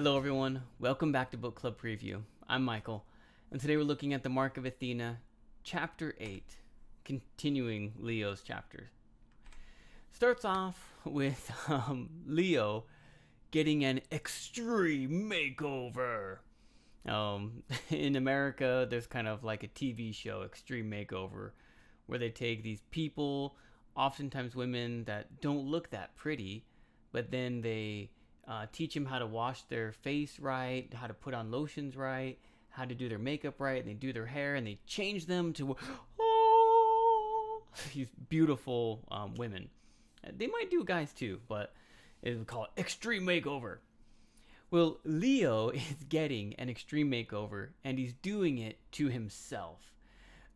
Hello, everyone. Welcome back to Book Club Preview. I'm Michael, and today we're looking at the Mark of Athena, Chapter 8, continuing Leo's chapters. Starts off with Leo getting an extreme makeover. In America, there's kind of like a TV show, Extreme Makeover, where they take these people, oftentimes women that don't look that pretty, but then they teach them how to wash their face right, how to put on lotions right, how to do their makeup right, and they do their hair, and they change them to these beautiful women. They might do guys too, but it's called Extreme Makeover. Well, Leo is getting an extreme makeover, and he's doing it to himself.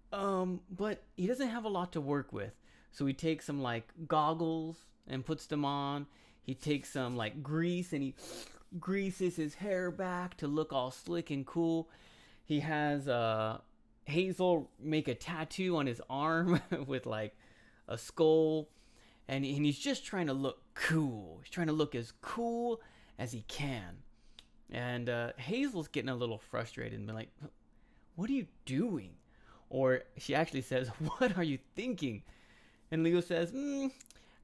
But he doesn't have a lot to work with, so he takes some like goggles and puts them on. He takes some like grease and he greases his hair back to look all slick and cool. He has Hazel make a tattoo on his arm with like a skull, and he's just trying to look cool. He's trying to look as cool as he can. And Hazel's getting a little frustrated and be like, "What are you doing?" Or she actually says, "What are you thinking?" And Leo says,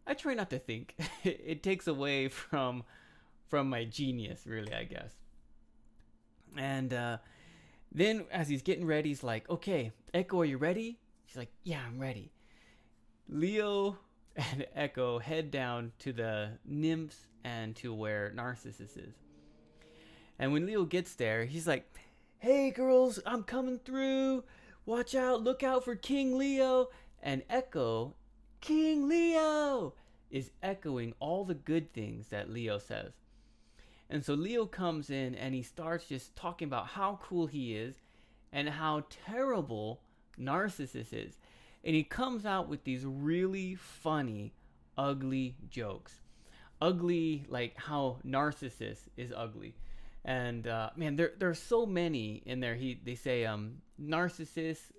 I try not to think. It takes away from my genius, really, I guess. And then as he's getting ready, he's like, "Okay, Echo, are you ready?" She's like, "Yeah, I'm ready." Leo and Echo head down to the nymphs and to where Narcissus is. And when Leo gets there, he's like, "Hey, girls, I'm coming through. Watch out, look out for King Leo." And Echo, "King Leo," is echoing all the good things that Leo says. And so Leo comes in and he starts just talking about how cool he is and how terrible Narcissus is. And he comes out with these really funny, ugly jokes. Ugly, like how Narcissus is ugly. And man, there are so many in there. They say Narcissus,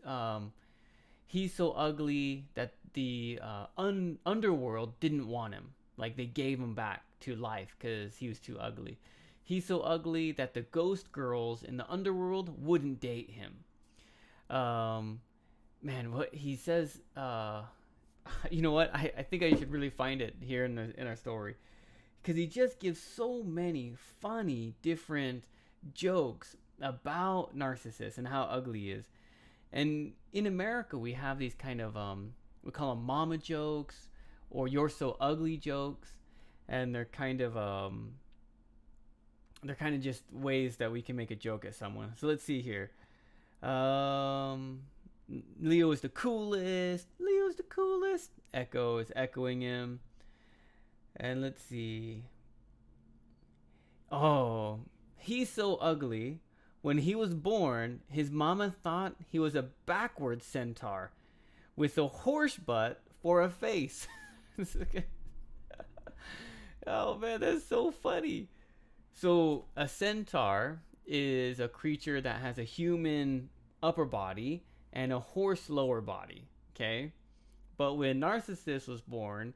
he's so ugly that the underworld didn't want him. Like they gave him back to life because he was too ugly. He's so ugly that the ghost girls in the underworld wouldn't date him. Man, what he says, you know what? I think I should really find it here in our story, because he just gives so many funny different jokes about Narcissus and how ugly he is. And in America, we have these kind of we call them mama jokes or "you're so ugly" jokes, and they're kind of just ways that we can make a joke at someone. So let's see here. Leo is the coolest. Leo's the coolest. Echo is echoing him. And let's see. Oh, he's so ugly. When he was born, his mama thought he was a backward centaur with a horse butt for a face. Oh man, that's so funny. So a centaur is a creature that has a human upper body and a horse lower body. Okay, but when Narcissus was born,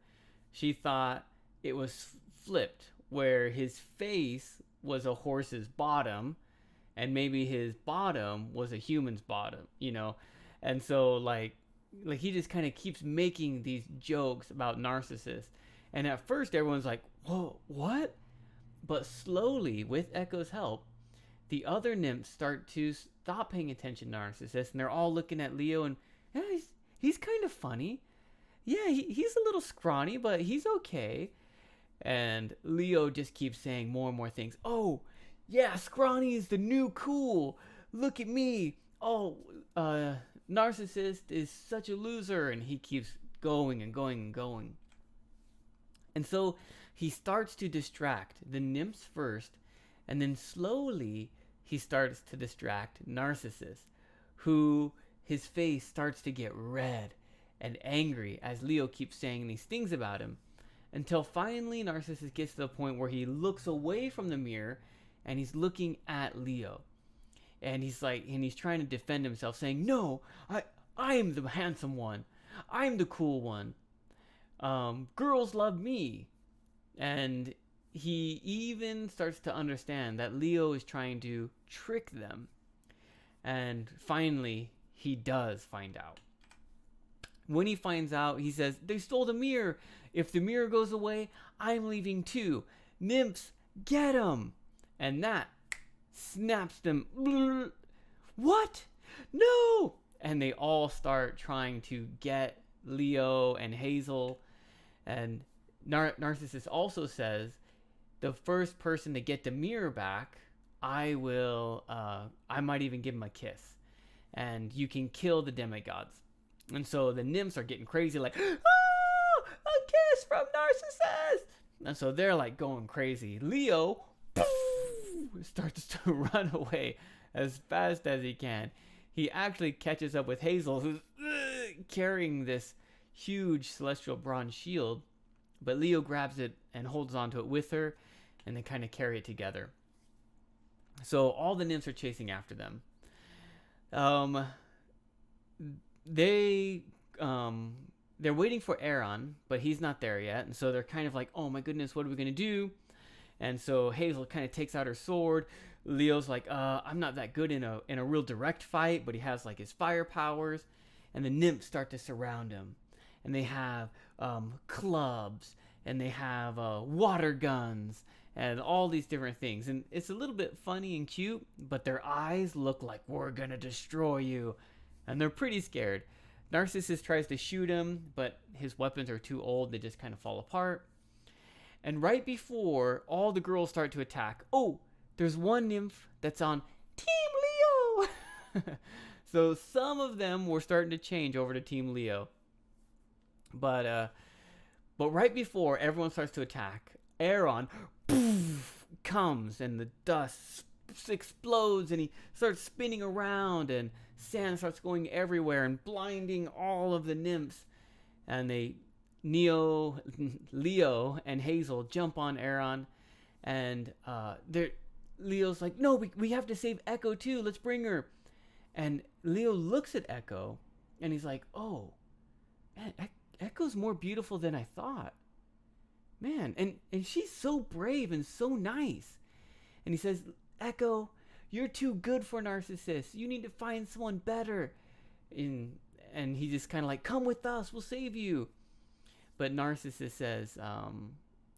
she thought it was flipped, where his face was a horse's bottom and maybe his bottom was a human's bottom. And so like he just kind of keeps making these jokes about Narcissus. And at first everyone's like, "Whoa, what?" But slowly, with Echo's help, the other nymphs start to stop paying attention to Narcissus, and they're all looking at Leo, and yeah, he's kind of funny. Yeah, he's a little scrawny, but he's okay. And Leo just keeps saying more and more things. "Oh, yeah, scrawny is the new cool. Look at me. Oh, Narcissist is such a loser." And he keeps going and going and going. And so he starts to distract the nymphs first, and then slowly he starts to distract Narcissus, who his face starts to get red and angry as Leo keeps saying these things about him, until finally Narcissus gets to the point where he looks away from the mirror and he's looking at Leo. And he's trying to defend himself, saying, "No, I'm the handsome one. I'm the cool one. Girls love me." And he even starts to understand that Leo is trying to trick them. And finally, he does find out. When he finds out, he says, they stole the mirror. If the mirror goes away, I'm leaving too. Nymphs, get him. And that snaps them. What? No! And they all start trying to get Leo and Hazel. And Narcissus also says, the first person to get the mirror back, I might even give him a kiss. And you can kill the demigods. And so the nymphs are getting crazy, like, oh, a kiss from Narcissus. And so they're like going crazy. Leo starts to run away as fast as he can. He actually catches up with Hazel, who's carrying this huge celestial bronze shield. But Leo grabs it and holds onto it with her, and they kind of carry it together. So all the nymphs are chasing after them. They're waiting for Aaron, but he's not there yet. And so they're kind of like, oh my goodness, what are we going to do? And so Hazel kind of takes out her sword. Leo's like, I'm not that good in a real direct fight, but he has like his fire powers. And the nymphs start to surround him. And they have clubs, and they have water guns, and all these different things. And it's a little bit funny and cute, but their eyes look like, we're going to destroy you. And they're pretty scared. Narcissus tries to shoot him, but his weapons are too old. They just kind of fall apart. And right before all the girls start to attack, oh, there's one nymph that's on Team Leo. So some of them were starting to change over to Team Leo. But right before everyone starts to attack, Aaron comes and the dust explodes and he starts spinning around and sand starts going everywhere and blinding all of the nymphs. And Leo and Hazel jump on Aaron, and Leo's like, no, we have to save Echo too. Let's bring her. And Leo looks at Echo and he's like, oh, man, Echo's more beautiful than I thought. Man, and she's so brave and so nice. And he says, Echo, you're too good for Narcissus. You need to find someone better. And he just kind of like, come with us, we'll save you. But Narcissus says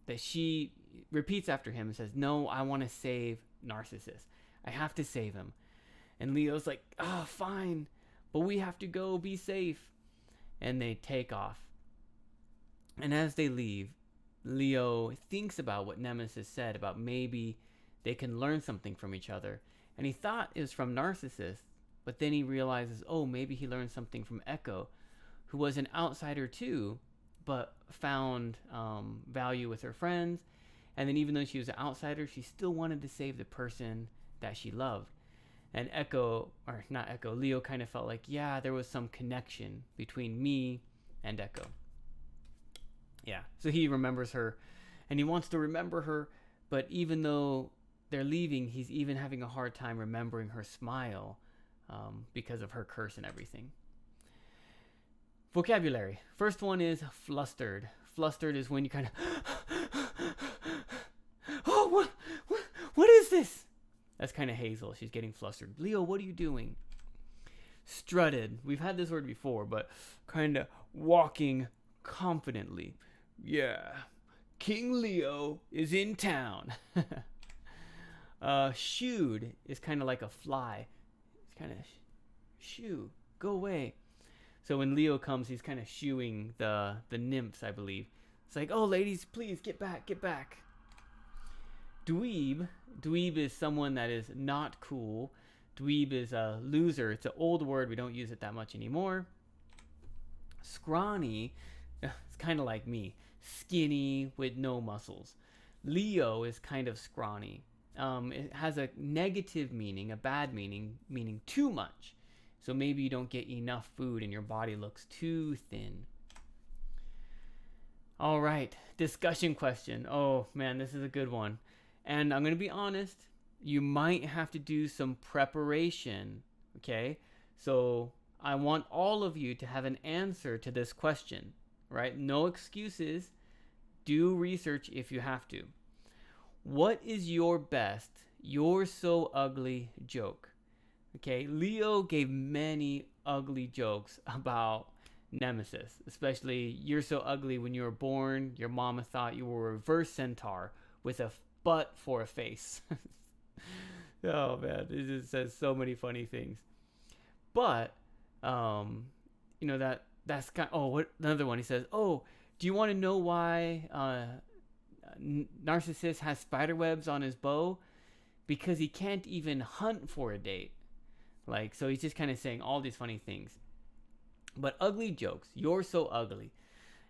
that she repeats after him and says, no, I want to save Narcissus. I have to save him. And Leo's like, fine, but we have to go, be safe. And they take off. And as they leave, Leo thinks about what Nemesis said about maybe they can learn something from each other. And he thought it was from Narcissus, but then he realizes, oh, maybe he learned something from Echo, who was an outsider too, but found value with her friends. And then even though she was an outsider, she still wanted to save the person that she loved. And Leo kind of felt like, yeah, there was some connection between me and Echo. Yeah, so he remembers her, and he wants to remember her, but even though they're leaving, he's even having a hard time remembering her smile because of her curse and everything. Vocabulary. First one is flustered. Flustered is when you kind of, oh, what is this? That's kind of Hazel. She's getting flustered. Leo, what are you doing? Strutted. We've had this word before, but kind of walking confidently. Yeah, King Leo is in town. Shooed is kind of like a fly. It's kind of shoo, go away. So when Leo comes, he's kind of shooing the nymphs, I believe. It's like, oh, ladies, please get back, get back. Dweeb. Dweeb is someone that is not cool. Dweeb is a loser. It's an old word. We don't use it that much anymore. Scrawny. It's kind of like me. Skinny with no muscles. Leo is kind of scrawny. It has a negative meaning, a bad meaning, meaning too much. So maybe you don't get enough food and your body looks too thin. All right, discussion question. Oh man, this is a good one. And I'm going to be honest, you might have to do some preparation, okay? So I want all of you to have an answer to this question, right? No excuses. Do research if you have to. What is your best "you're so ugly" joke? Okay, Leo gave many ugly jokes about Nemesis, especially "you're so ugly when you were born, your mama thought you were a reverse centaur with a butt for a face." Oh man, it just says so many funny things. But that's kind. Oh, what another one? He says, "Oh, do you want to know why Narcissus has spider webs on his bow? Because he can't even hunt for a date." Like, so he's just kind of saying all these funny things. But ugly jokes. "You're so ugly."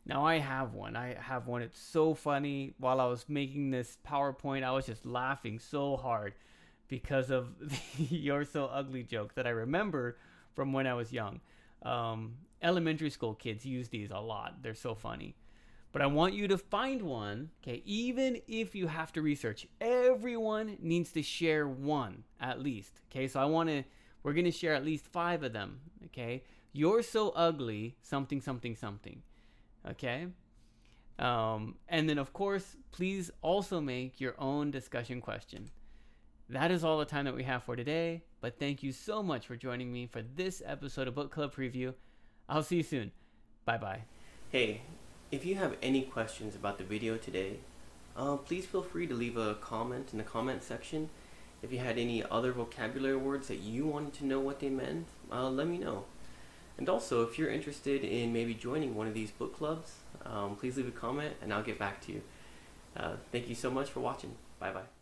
Now I have one. It's so funny. While I was making this PowerPoint, I was just laughing so hard because of the "you're so ugly" joke that I remember from when I was young. Elementary school kids use these a lot. They're so funny. But I want you to find one, okay, even if you have to research. Everyone needs to share one at least, okay? So we're going to share at least 5 of them, okay? "You're so ugly, something, something, something," okay? And then, of course, please also make your own discussion question. That is all the time that we have for today, but thank you so much for joining me for this episode of Book Club Preview. I'll see you soon. Bye-bye. Hey, if you have any questions about the video today, please feel free to leave a comment in the comment section. If you had any other vocabulary words that you wanted to know what they meant, let me know. And also, if you're interested in maybe joining one of these book clubs, please leave a comment and I'll get back to you. Thank you so much for watching. Bye-bye.